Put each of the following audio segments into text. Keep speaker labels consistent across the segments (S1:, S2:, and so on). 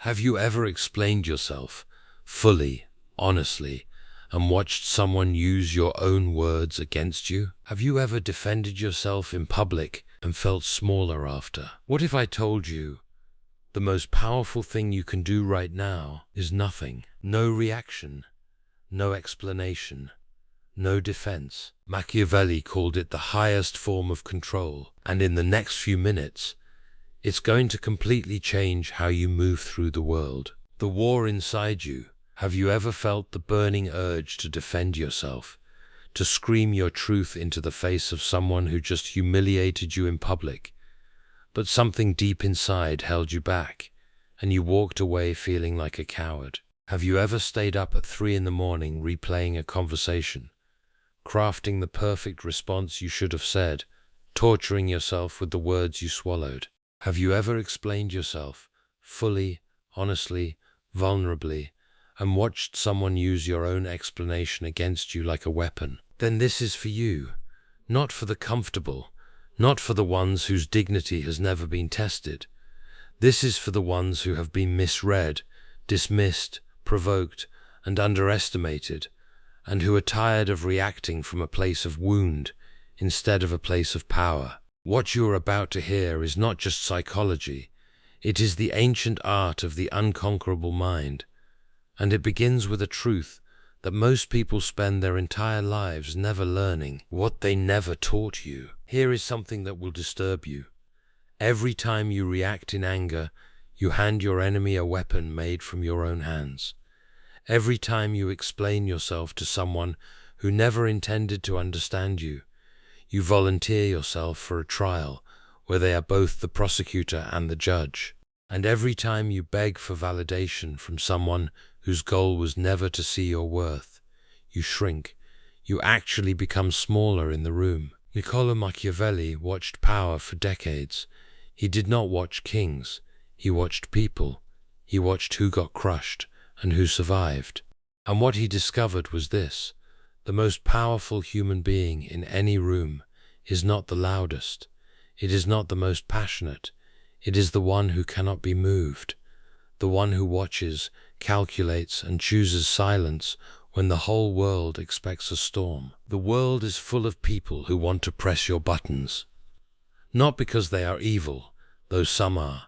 S1: Have you ever explained yourself fully, honestly, and watched someone use your own words against you? Have you ever defended yourself in public and felt smaller after? What if I told you the most powerful thing you can do right now is nothing? No reaction, no explanation, no defense. Machiavelli called it the highest form of control, and in the next few minutes, it's going to completely change how you move through the world. The war inside you. Have you ever felt the burning urge to defend yourself, to scream your truth into the face of someone who just humiliated you in public, but something deep inside held you back, and you walked away feeling like a coward? Have you ever stayed up at 3 in the morning replaying a conversation, crafting the perfect response you should have said, torturing yourself with the words you swallowed? Have you ever explained yourself fully, honestly, vulnerably, and watched someone use your own explanation against you like a weapon? Then this is for you, not for the comfortable, not for the ones whose dignity has never been tested. This is for the ones who have been misread, dismissed, provoked, and underestimated, and who are tired of reacting from a place of wound instead of a place of power. What you are about to hear is not just psychology, it is the ancient art of the unconquerable mind, and it begins with a truth that most people spend their entire lives never learning, what they never taught you. Here is something that will disturb you. Every time you react in anger, you hand your enemy a weapon made from your own hands. Every time you explain yourself to someone who never intended to understand you, you volunteer yourself for a trial where they are both the prosecutor and the judge. And every time you beg for validation from someone whose goal was never to see your worth, you shrink. You actually become smaller in the room. Niccolo Machiavelli watched power for decades. He did not watch kings. He watched people. He watched who got crushed and who survived. And what he discovered was this: the most powerful human being in any room is not the loudest. It is not the most passionate. It is the one who cannot be moved. The one who watches, calculates, and chooses silence when the whole world expects a storm. The world is full of people who want to press your buttons. Not because they are evil, though some are,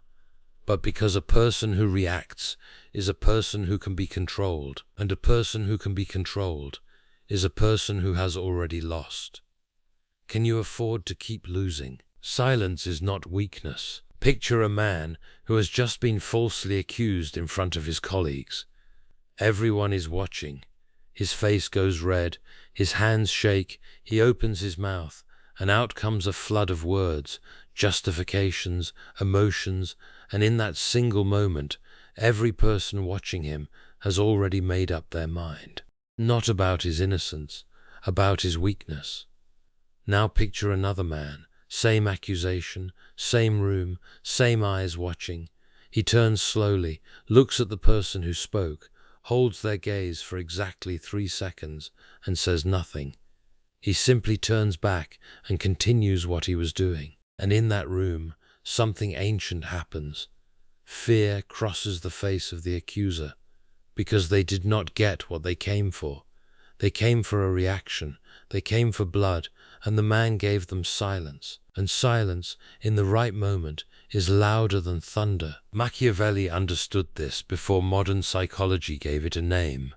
S1: but because a person who reacts is a person who can be controlled, and a person who can be controlled is a person who has already lost. Can you afford to keep losing? Silence is not weakness. Picture a man who has just been falsely accused in front of his colleagues. Everyone is watching. His face goes red, his hands shake, he opens his mouth, and out comes a flood of words, justifications, emotions, and in that single moment, every person watching him has already made up their mind. Not about his innocence, about his weakness. Now picture another man, same accusation, same room, same eyes watching. He turns slowly, looks at the person who spoke, holds their gaze for exactly 3 seconds, and says nothing. He simply turns back and continues what he was doing. And in that room, something ancient happens. Fear crosses the face of the accuser, because they did not get what they came for. They came for a reaction, they came for blood, and the man gave them silence. And silence, in the right moment, is louder than thunder. Machiavelli understood this before modern psychology gave it a name.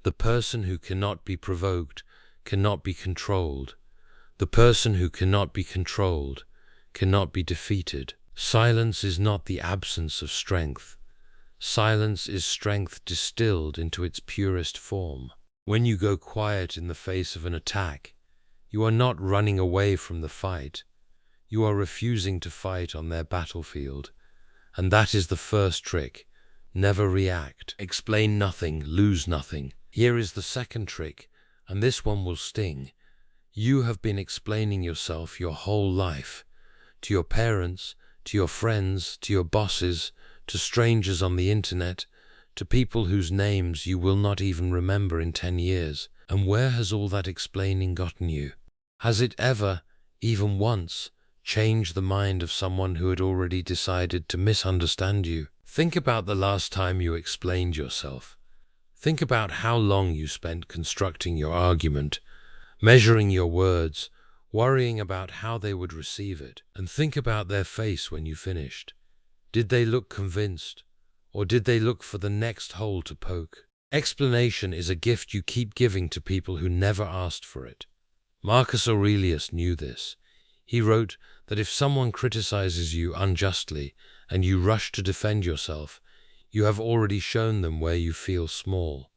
S1: The person who cannot be provoked cannot be controlled. The person who cannot be controlled cannot be defeated. Silence is not the absence of strength. Silence is strength distilled into its purest form. When you go quiet in the face of an attack, you are not running away from the fight. You are refusing to fight on their battlefield. And that is the first trick. Never react. Explain nothing, lose nothing. Here is the second trick, and this one will sting. You have been explaining yourself your whole life. To your parents, to your friends, to your bosses, to strangers on the internet, to people whose names you will not even remember in 10 years. And where has all that explaining gotten you? Has it ever, even once, changed the mind of someone who had already decided to misunderstand you? Think about the last time you explained yourself. Think about how long you spent constructing your argument, measuring your words, worrying about how they would receive it, and think about their face when you finished. Did they look convinced, or did they look for the next hole to poke? Explanation is a gift you keep giving to people who never asked for it. Marcus Aurelius knew this. He wrote that if someone criticizes you unjustly and you rush to defend yourself, you have already shown them where you feel small.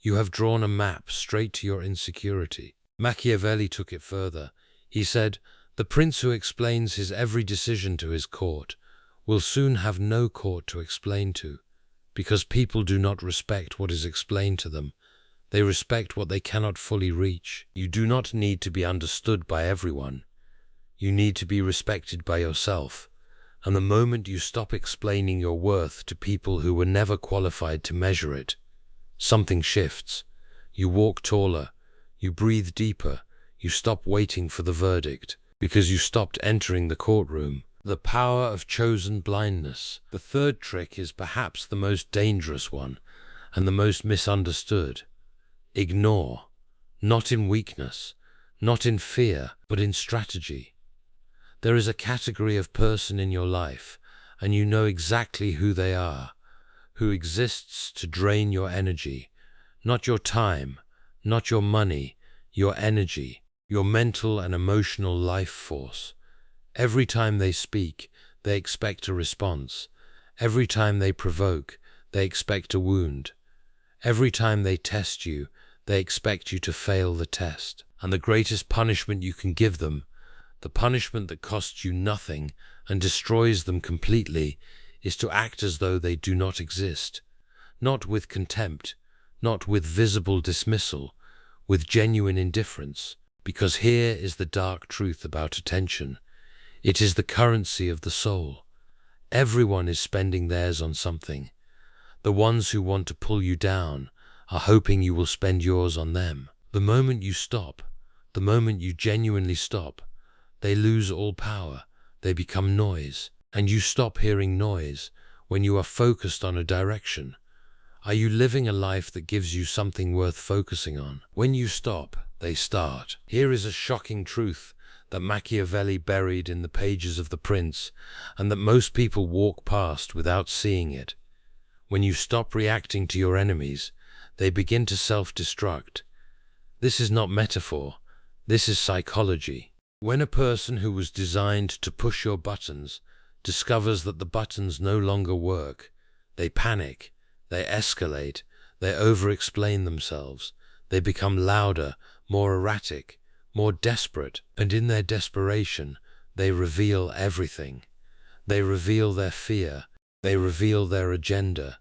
S1: You have drawn a map straight to your insecurity. Machiavelli took it further. He said, "The prince who explains his every decision to his court will soon have no court to explain to, because people do not respect what is explained to them. They respect what they cannot fully reach." You do not need to be understood by everyone. You need to be respected by yourself. And the moment you stop explaining your worth to people who were never qualified to measure it, something shifts. You walk taller. You breathe deeper. You stop waiting for the verdict, because you stopped entering the courtroom. The power of chosen blindness. The third trick is perhaps the most dangerous one, and the most misunderstood. Ignore. Not in weakness, not in fear, but in strategy. There is a category of person in your life, and you know exactly who they are, who exists to drain your energy, not your time, not your money, your energy, your mental and emotional life force. Every time they speak, they expect a response. Every time they provoke, they expect a wound. Every time they test you, they expect you to fail the test. And the greatest punishment you can give them, the punishment that costs you nothing and destroys them completely, is to act as though they do not exist. Not with contempt, not with visible dismissal, with genuine indifference. Because here is the dark truth about attention. It is the currency of the soul. Everyone is spending theirs on something. The ones who want to pull you down are hoping you will spend yours on them. The moment you stop, the moment you genuinely stop, they lose all power. They become noise. And you stop hearing noise when you are focused on a direction. Are you living a life that gives you something worth focusing on? When you stop, they start. Here is a shocking truth that Machiavelli buried in the pages of The Prince, and that most people walk past without seeing it. When you stop reacting to your enemies, they begin to self-destruct. This is not metaphor. This is psychology. When a person who was designed to push your buttons discovers that the buttons no longer work, they panic, they escalate, they over-explain themselves, they become louder, more erratic, more desperate, and in their desperation, they reveal everything. They reveal their fear, they reveal their agenda,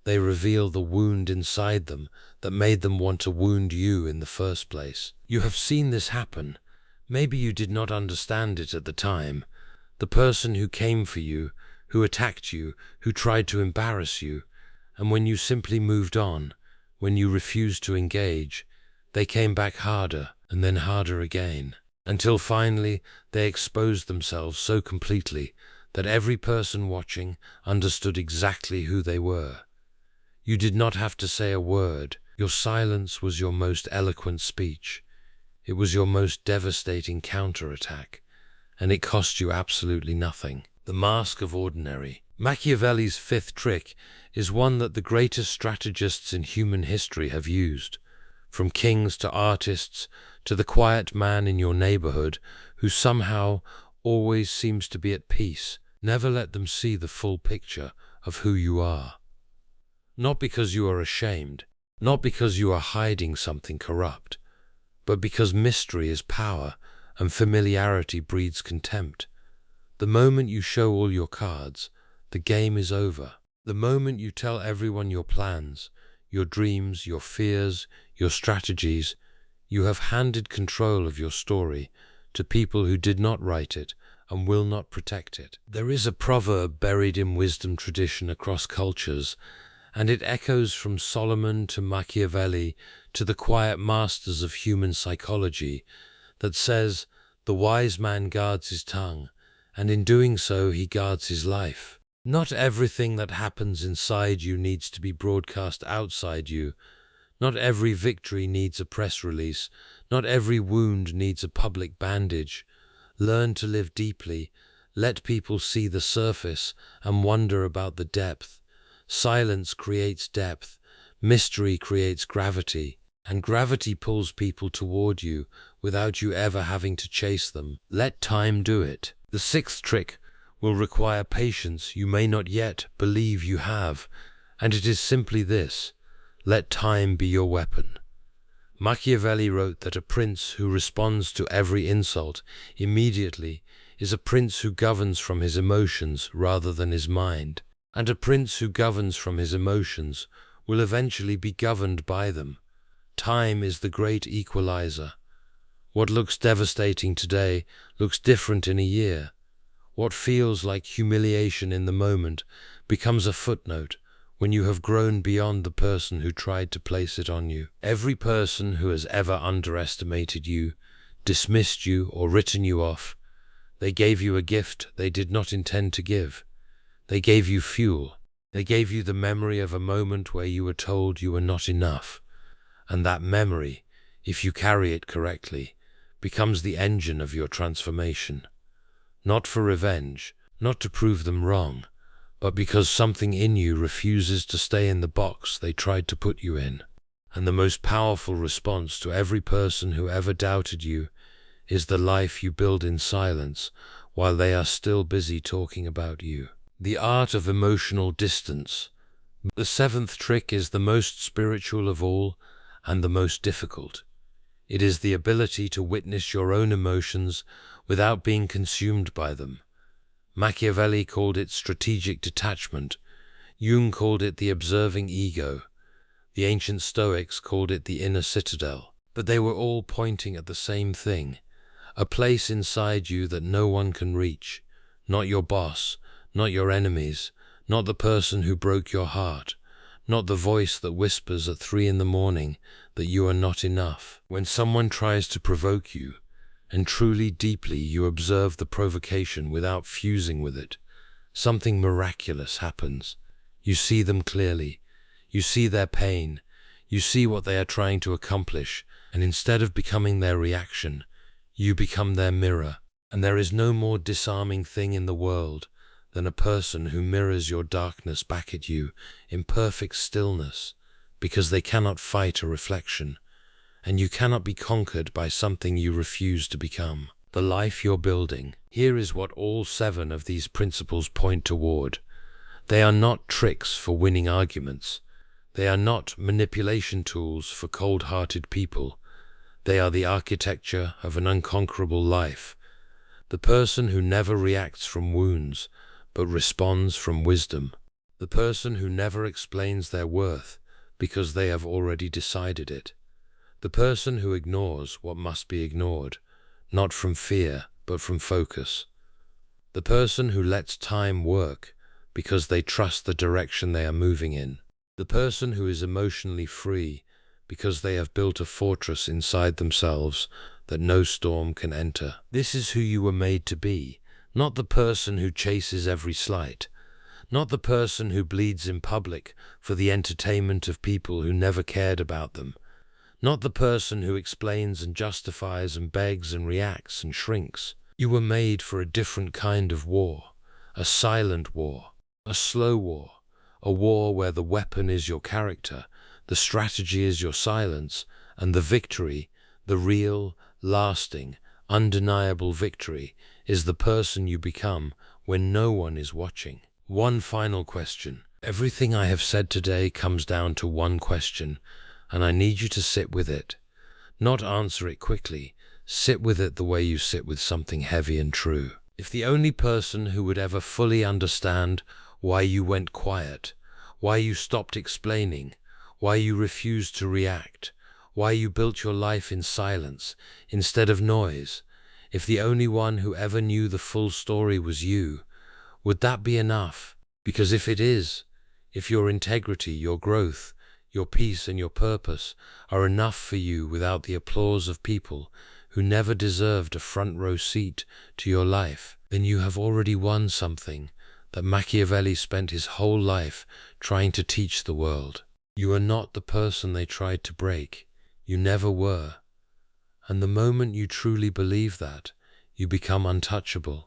S1: they reveal the wound inside them that made them want to wound you in the first place. You have seen this happen. Maybe you did not understand it at the time. The person who came for you, who attacked you, who tried to embarrass you, and when you simply moved on, when you refused to engage, they came back harder and then harder again, until finally they exposed themselves so completely that every person watching understood exactly who they were. You did not have to say a word. Your silence was your most eloquent speech. It was your most devastating counterattack, and it cost you absolutely nothing. The mask of ordinary. Machiavelli's fifth trick is one that the greatest strategists in human history have used. From kings to artists to the quiet man in your neighborhood who somehow always seems to be at peace. Never let them see the full picture of who you are. Not because you are ashamed, not because you are hiding something corrupt, but because mystery is power and familiarity breeds contempt. The moment you show all your cards, the game is over. The moment you tell everyone your plans, your dreams, your fears, your strategies, you have handed control of your story to people who did not write it and will not protect it. There is a proverb buried in wisdom tradition across cultures, and it echoes from Solomon to Machiavelli to the quiet masters of human psychology, that says, "The wise man guards his tongue, and in doing so he guards his life." Not everything that happens inside you needs to be broadcast outside you. Not every victory needs a press release. Not every wound needs a public bandage. Learn to live deeply. Let people see the surface and wonder about the depth. Silence creates depth. Mystery creates gravity. And gravity pulls people toward you without you ever having to chase them. Let time do it. The sixth trick will require patience you may not yet believe you have, and it is simply this: let time be your weapon. Machiavelli wrote that a prince who responds to every insult immediately is a prince who governs from his emotions rather than his mind, and a prince who governs from his emotions will eventually be governed by them. Time is the great equalizer. What looks devastating today looks different in a year. What feels like humiliation in the moment becomes a footnote when you have grown beyond the person who tried to place it on you. Every person who has ever underestimated you, dismissed you, or written you off, they gave you a gift they did not intend to give. They gave you fuel. They gave you the memory of a moment where you were told you were not enough. And that memory, if you carry it correctly, becomes the engine of your transformation. Not for revenge, not to prove them wrong, but because something in you refuses to stay in the box they tried to put you in. And the most powerful response to every person who ever doubted you is the life you build in silence while they are still busy talking about you. The art of emotional distance. The seventh trick is the most spiritual of all and the most difficult. It is the ability to witness your own emotions without being consumed by them. Machiavelli called it strategic detachment. Jung called it the observing ego. The ancient Stoics called it the inner citadel. But they were all pointing at the same thing, a place inside you that no one can reach. Not your boss, not your enemies, not the person who broke your heart, not the voice that whispers at 3 a.m. that you are not enough. When someone tries to provoke you, and truly deeply you observe the provocation without fusing with it, something miraculous happens. You see them clearly. You see their pain. You see what they are trying to accomplish, and instead of becoming their reaction, you become their mirror. And there is no more disarming thing in the world than a person who mirrors your darkness back at you in perfect stillness, because they cannot fight a reflection, and you cannot be conquered by something you refuse to become. The life you're building. Here is what all 7 of these principles point toward. They are not tricks for winning arguments. They are not manipulation tools for cold-hearted people. They are the architecture of an unconquerable life. The person who never reacts from wounds, but responds from wisdom. The person who never explains their worth because they have already decided it. The person who ignores what must be ignored, not from fear, but from focus. The person who lets time work because they trust the direction they are moving in. The person who is emotionally free because they have built a fortress inside themselves that no storm can enter. This is who you were made to be, not the person who chases every slight, not the person who bleeds in public for the entertainment of people who never cared about them, not the person who explains and justifies and begs and reacts and shrinks. You were made for a different kind of war, a silent war, a slow war, a war where the weapon is your character, the strategy is your silence, and the victory, the real, lasting, undeniable victory, is the person you become when no one is watching. One final question. Everything I have said today comes down to one question, and I need you to sit with it. Not answer it quickly. Sit with it the way you sit with something heavy and true. If the only person who would ever fully understand why you went quiet, why you stopped explaining, why you refused to react, why you built your life in silence instead of noise, if the only one who ever knew the full story was you, would that be enough? Because if it is, if your integrity, your growth, your peace and your purpose are enough for you without the applause of people who never deserved a front row seat to your life, then you have already won something that Machiavelli spent his whole life trying to teach the world. You are not the person they tried to break. You never were. And the moment you truly believe that, you become untouchable.